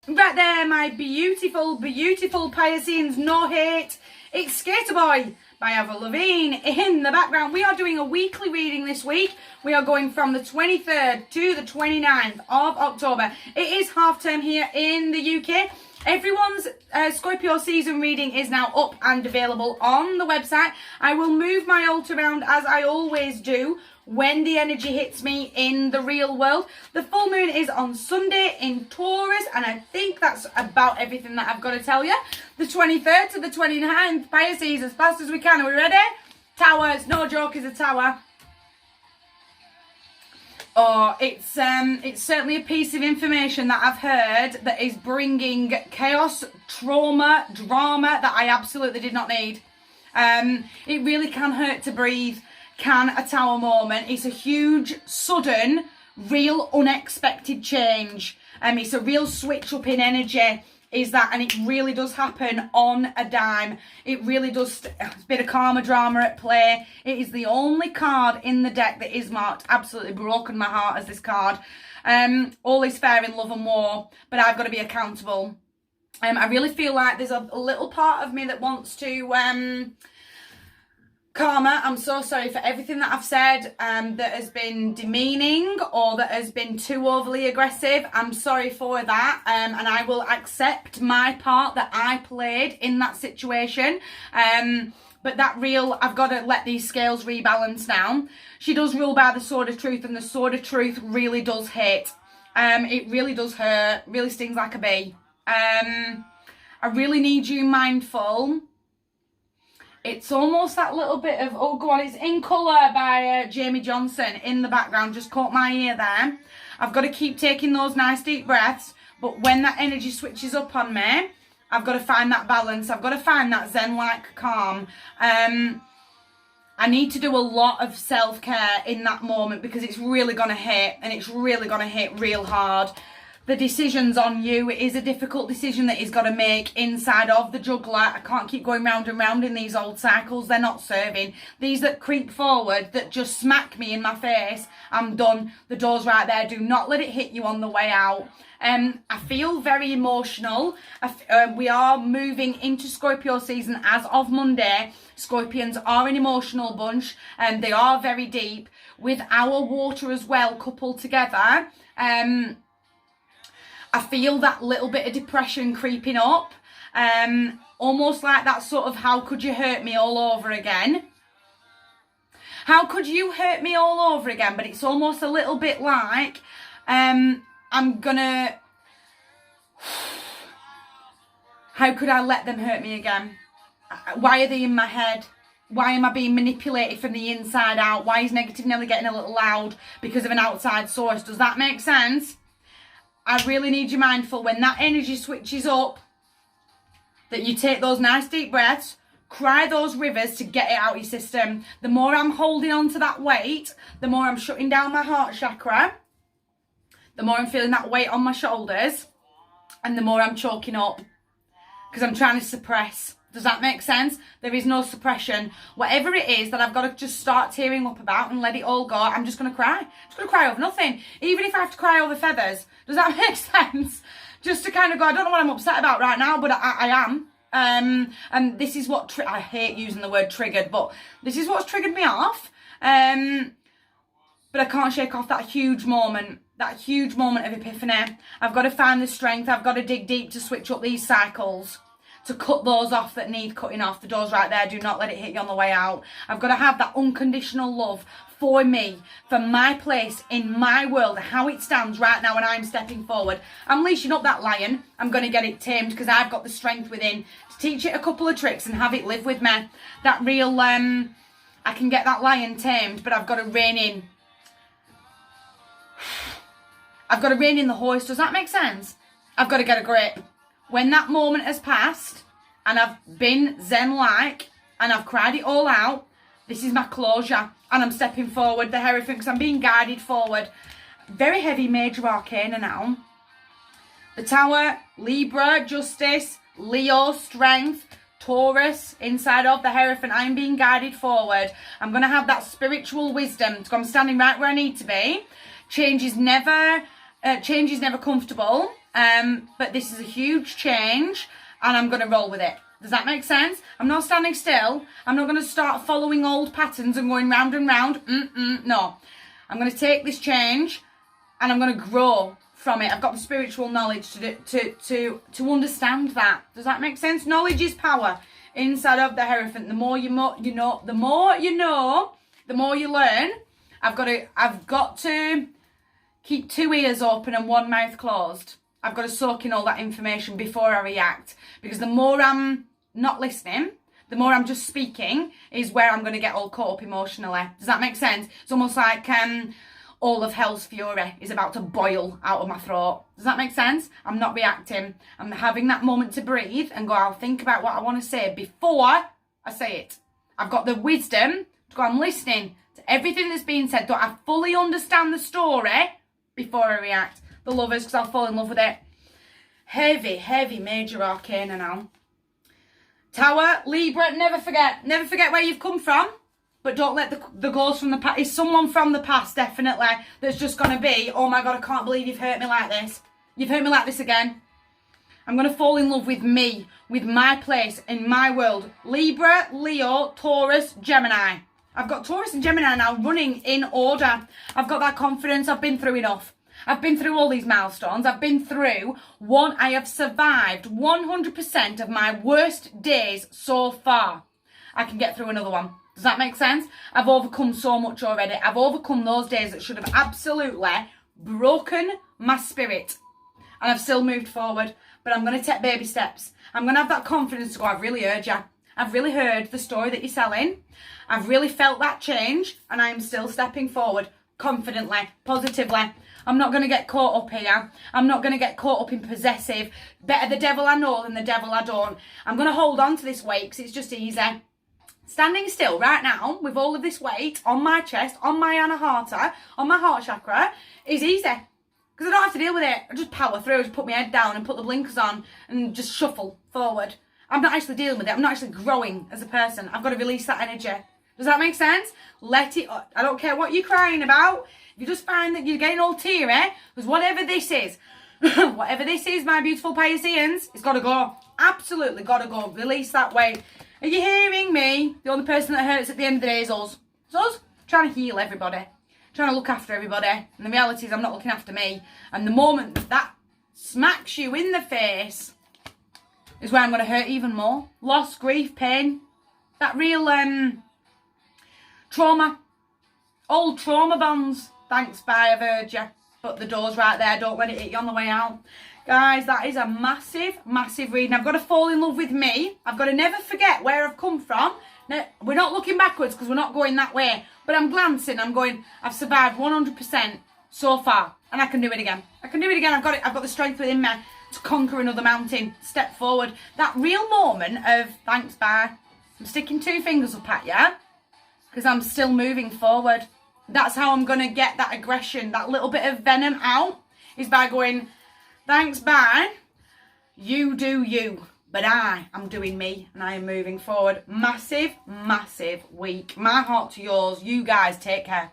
Right there, my beautiful, beautiful Pisces, no hate. It's Skater Boy by Avril Lavigne in the background. We are doing a weekly reading this week. We are going from the 23rd to the 29th of October. It is half term here in the UK. Everyone's Scorpio season reading is now up and available on the website. I will move my alt around as I always do when the energy hits me in the real world. The full moon is on Sunday in Taurus, and I think that's about everything that I've got to tell you. The 23rd to the 29th, Pisces, as fast as we can. Are we ready? Towers, no joke, is a tower. Oh, it's certainly a piece of information that I've heard that is bringing chaos, trauma, drama that I absolutely did not need. It really can hurt to breathe, can a tower moment. It's a huge, sudden, real unexpected change. It's a real switch up in energy, is that, and it really does happen on a dime. It really does. A bit of karma drama at play. It is the only card in the deck that is marked absolutely broken my heart as this card. All is fair in love and war, but I've got to be accountable. I really feel like there's a little part of me that wants to karma, I'm so sorry for everything that I've said that has been demeaning or that has been too overly aggressive. I'm sorry for that, and I will accept my part that I played in that situation. But that real, I've got to let these scales rebalance now. She does rule by the sword of truth, and the sword of truth really does hit. It really does hurt, really stings like a bee. I really need you mindful. It's almost that little bit of, oh, go on, it's In Colour by Jamie Johnson in the background. Just caught my ear there. I've got to keep taking those nice deep breaths. But when that energy switches up on me, I've got to find that balance. I've got to find that zen-like calm. I need to do a lot of self-care in that moment because it's really going to hit, and it's really going to hit real hard. The decision's on you. It is a difficult decision that he's got to make inside of the juggler. I can't keep going round and round in these old cycles. They're not serving. These that creep forward, that just smack me in my face, I'm done. The door's right there. Do not let it hit you on the way out. I feel very emotional. We are moving into Scorpio season as of Monday. Scorpions are an emotional bunch, and they are very deep. With our water as well coupled together, I feel that little bit of depression creeping up. Almost like that sort of, how could you hurt me all over again? How could you hurt me all over again? But it's almost a little bit like, I'm gonna, how could I let them hurt me again? Why are they in my head? Why am I being manipulated from the inside out? Why is negative Nelly getting a little loud because of an outside source? Does that make sense? I really need you mindful when that energy switches up, that you take those nice deep breaths, cry those rivers to get it out of your system. The more I'm holding on to that weight, the more I'm shutting down my heart chakra, the more I'm feeling that weight on my shoulders, and the more I'm choking up because I'm trying to suppress. Does that make sense? There is no suppression. Whatever it is that I've got to just start tearing up about and let it all go, I'm just going to cry. I'm just going to cry over nothing. Even if I have to cry over feathers. Does that make sense? Just to kind of go, I don't know what I'm upset about right now, but I am. And this is what, I hate using the word triggered, but this is what's triggered me off. But I can't shake off that huge moment of epiphany. I've got to find the strength. I've got to dig deep to switch up these cycles, to cut those off that need cutting off. The door's right there. Do not let it hit you on the way out. I've got to have that unconditional love for me, for my place in my world, how it stands right now, and I'm stepping forward. I'm leashing up that lion. I'm going to get it tamed because I've got the strength within to teach it a couple of tricks and have it live with me. That real, I can get that lion tamed, but I've got to rein in. I've got to rein in the horse. Does that make sense? I've got to get a grip. When that moment has passed and I've been zen-like and I've cried it all out, this is my closure and I'm stepping forward, the Hierophant, because I'm being guided forward. Very heavy major arcana now. The Tower, Libra, Justice, Leo, Strength, Taurus, inside of the Hierophant. I'm being guided forward. I'm going to have that spiritual wisdom. So I'm standing right where I need to be. Change is never comfortable. But this is a huge change and I'm going to roll with it. Does that make sense? I'm not standing still. I'm not going to start following old patterns and going round and round. No. I'm going to take this change and I'm going to grow from it. I've got the spiritual knowledge to understand that. Does that make sense? Knowledge is power inside of the Hierophant. The more you know, the more you know, the more you learn. I've got to keep 2 ears open and 1 mouth closed. I've got to soak in all that information before I react. Because the more I'm not listening, the more I'm just speaking, is where I'm going to get all caught up emotionally. Does that make sense? It's almost like all of hell's fury is about to boil out of my throat. Does that make sense? I'm not reacting. I'm having that moment to breathe and go, I'll think about what I want to say before I say it. I've got the wisdom to go, I'm listening to everything that's being said. Do I fully understand the story before I react? The Lovers, because I'll fall in love with it. Heavy, heavy major arcana now. Tower, Libra, never forget where you've come from, but don't let the ghosts from the past, it's someone from the past, definitely, that's just going to be, oh my God, I can't believe you've hurt me like this. You've hurt me like this again. I'm going to fall in love with me, with my place in my world. Libra, Leo, Taurus, Gemini. I've got Taurus and Gemini now running in order. I've got that confidence. I've been through enough. I've been through all these milestones. I've been through I have survived 100% of my worst days so far. I can get through another one. Does that make sense? I've overcome so much already. I've overcome those days that should have absolutely broken my spirit. And I've still moved forward. But I'm going to take baby steps. I'm going to have that confidence to go, I've really heard you. I've really heard the story that you're selling. I've really felt that change. And I am still stepping forward confidently, positively. I'm not going to get caught up here. I'm not going to get caught up in possessive. Better the devil I know than the devil I don't. I'm going to hold on to this weight because it's just easy. Standing still right now with all of this weight on my chest, on my anahata, on my heart chakra is easy. Because I don't have to deal with it. I just power through, just put my head down and put the blinkers on and just shuffle forward. I'm not actually dealing with it. I'm not actually growing as a person. I've got to release that energy. Does that make sense? Let it, I don't care what you're crying about. If you just find that you're getting all teary, because whatever this is, my beautiful Pisceans, it's got to go. Absolutely got to go. Release that weight. Are you hearing me? The only person that hurts at the end of the day is us. It's us trying to heal everybody. Trying to look after everybody. And the reality is I'm not looking after me. And the moment that smacks you in the face is where I'm going to hurt even more. Loss, grief, pain. That real trauma. Old trauma bonds. Thanks, bye, I've heard you. But the door's right there. Don't let it hit you on the way out. Guys, that is a massive, massive reading. I've got to fall in love with me. I've got to never forget where I've come from. Now, we're not looking backwards because we're not going that way. But I'm glancing. I'm going, I've survived 100% so far. And I can do it again. I can do it again. I've got the strength within me to conquer another mountain. Step forward. That real moment of, thanks, bye. I'm sticking 2 fingers up at you. Because I'm still moving forward. That's how I'm going to get that aggression, that little bit of venom out, is by going, thanks, bye, you do you, but I am doing me, and I am moving forward. Massive, massive week. My heart to yours. You guys take care.